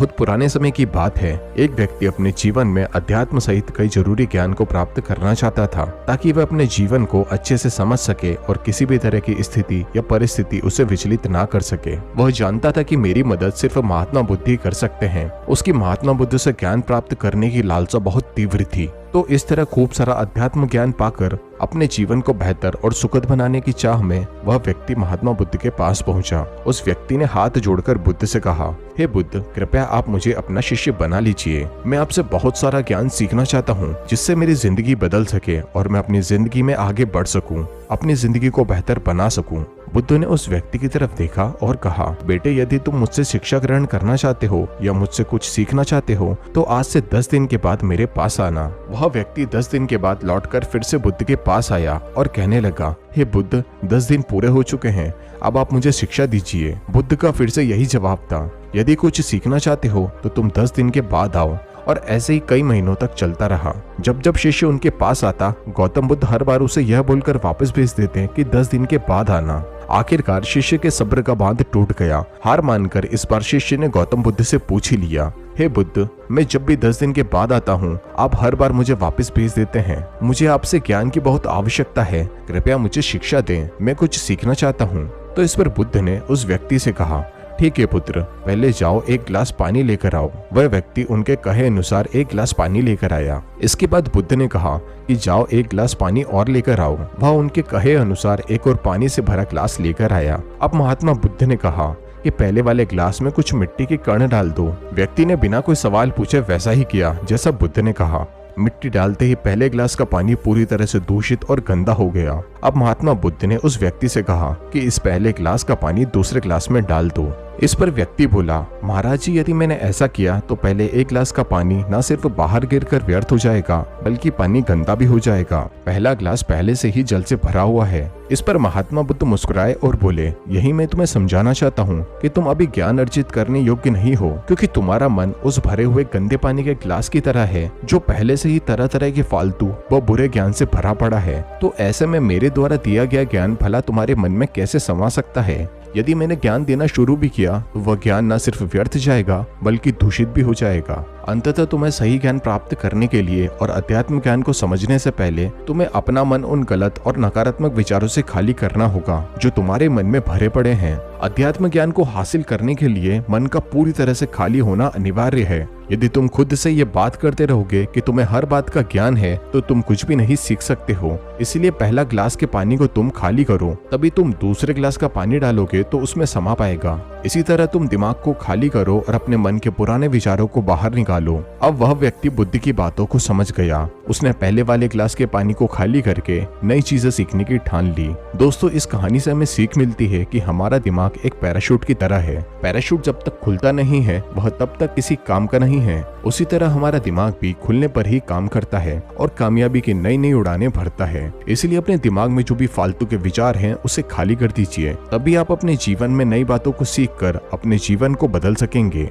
बहुत पुराने समय की बात है। एक व्यक्ति अपने जीवन में अध्यात्म सहित कई जरूरी ज्ञान को प्राप्त करना चाहता था ताकि वह अपने जीवन को अच्छे से समझ सके और किसी भी तरह की स्थिति या परिस्थिति उसे विचलित ना कर सके। वह जानता था कि मेरी मदद सिर्फ महात्मा बुद्ध ही कर सकते हैं। उसकी महात्मा बुद्ध से ज्ञान प्राप्त करने की लालसा बहुत तीव्र थी। तो इस तरह खूब सारा अध्यात्म ज्ञान पाकर अपने जीवन को बेहतर और सुखद बनाने की चाह में वह व्यक्ति महात्मा बुद्ध के पास पहुंचा। उस व्यक्ति ने हाथ जोड़कर बुद्ध से कहा, हे बुद्ध, कृपया आप मुझे अपना शिष्य बना लीजिए। मैं आपसे बहुत सारा ज्ञान सीखना चाहता हूँ जिससे मेरी जिंदगी बदल सके और मैं अपनी जिंदगी में आगे बढ़ सकूं, अपनी जिंदगी को बेहतर बना सकूं। बुद्ध ने उस व्यक्ति की तरफ देखा और कहा, बेटे, यदि तुम मुझसे शिक्षा ग्रहण करना चाहते हो या मुझसे कुछ सीखना चाहते हो तो आज से 10 दिन के बाद मेरे पास आना। वह व्यक्ति 10 दिन के बाद लौटकर फिर से बुद्ध के पास आया और कहने लगा, हे बुद्ध, 10 दिन पूरे हो चुके हैं, अब आप मुझे शिक्षा दीजिए। बुद्ध का फिर से यही जवाब था, यदि कुछ सीखना चाहते हो तो तुम 10 दिन के बाद आओ। और ऐसे ही कई महीनों तक चलता रहा। जब जब शिष्य उनके पास आता, गौतम बुद्ध हर बार उसे यह बोलकर वापस भेज देते कि 10 दिन के बाद आना। आखिरकार शिष्य के सब्र का बांध टूट गया। हार मानकर इस बार शिष्य ने गौतम बुद्ध से पूछ ही लिया, हे बुद्ध, मैं जब भी 10 दिन के बाद आता हूँ आप हर बार मुझे वापस भेज देते हैं। मुझे आपसे ज्ञान की बहुत आवश्यकता है, कृपया मुझे शिक्षा दें, मैं कुछ सीखना चाहता हूँ। तो इस पर बुद्ध ने उस व्यक्ति से कहा, ठीक है पुत्र, पहले जाओ एक गिलास पानी लेकर आओ। वह व्यक्ति उनके कहे अनुसार एक गिलास पानी लेकर आया। इसके बाद बुद्ध ने कहा कि जाओ एक गिलास पानी और लेकर आओ। वह उनके कहे अनुसार एक और पानी से भरा गिलास लेकर आया। अब महात्मा बुद्ध ने कहा कि पहले वाले गिलास में कुछ मिट्टी के कण डाल दो। व्यक्ति ने बिना कोई सवाल पूछे वैसा ही किया जैसा बुद्ध ने कहा। मिट्टी डालते ही पहले गिलास का पानी पूरी तरह से दूषित और गंदा हो गया। अब महात्मा बुद्ध ने उस व्यक्ति से कहा कि इस पहले गिलास का पानी दूसरे गिलास में डाल दो। इस पर व्यक्ति बोला, महाराज जी, यदि मैंने ऐसा किया तो पहले एक गिलास का पानी न सिर्फ बाहर गिरकर व्यर्थ हो जाएगा बल्कि पानी गंदा भी हो जाएगा। पहला गिलास पहले से ही जल से भरा हुआ है। इस पर महात्मा बुद्ध मुस्कुराए और बोले, यही मैं तुम्हें समझाना चाहता हूँ कि तुम अभी ज्ञान अर्जित करने योग्य नहीं हो, क्योंकि तुम्हारा मन उस भरे हुए गंदे पानी के गिलास की तरह है जो पहले से ही तरह तरह के फालतू व बुरे ज्ञान से भरा पड़ा है। तो ऐसे में मेरे द्वारा दिया गया ज्ञान भला तुम्हारे मन में कैसे समा सकता है? यदि मैंने ज्ञान देना शुरू भी किया तो वह ज्ञान न सिर्फ व्यर्थ जाएगा बल्कि दूषित भी हो जाएगा। अंततः तुम्हें सही ज्ञान प्राप्त करने के लिए और अध्यात्म ज्ञान को समझने से पहले तुम्हें अपना मन उन गलत और नकारात्मक विचारों से खाली करना होगा जो तुम्हारे मन में भरे पड़े हैं। अध्यात्म ज्ञान को हासिल करने के लिए मन का पूरी तरह से खाली होना अनिवार्य है। यदि तुम खुद से ये बात करते रहोगे कि तुम्हें हर बात का ज्ञान है तो तुम कुछ भी नहीं सीख सकते हो। इसलिए पहला गिलास के पानी को तुम खाली करो, तभी तुम दूसरे गिलास का पानी डालोगे तो उसमें समा पाएगा। इसी तरह तुम दिमाग को खाली करो और अपने मन के पुराने विचारों को बाहर निकालो। अब वह व्यक्ति बुद्ध की बातों को समझ गया। उसने पहले वाले गिलास के पानी को खाली करके नई चीजें सीखने की ठान ली। दोस्तों, इस कहानी से हमें सीख मिलती है कि हमारा दिमाग एक पैराशूट की तरह है। पैराशूट जब तक खुलता नहीं है वह तब तक किसी काम का नहीं है। उसी तरह हमारा दिमाग भी खुलने पर ही काम करता है और कामयाबी की नई नई उड़ानें भरता है। इसलिए अपने दिमाग में जो भी फालतू के विचार हैं उसे खाली कर दीजिए, तभी आप अपने जीवन में नई बातों को सीखकर अपने जीवन को बदल सकेंगे।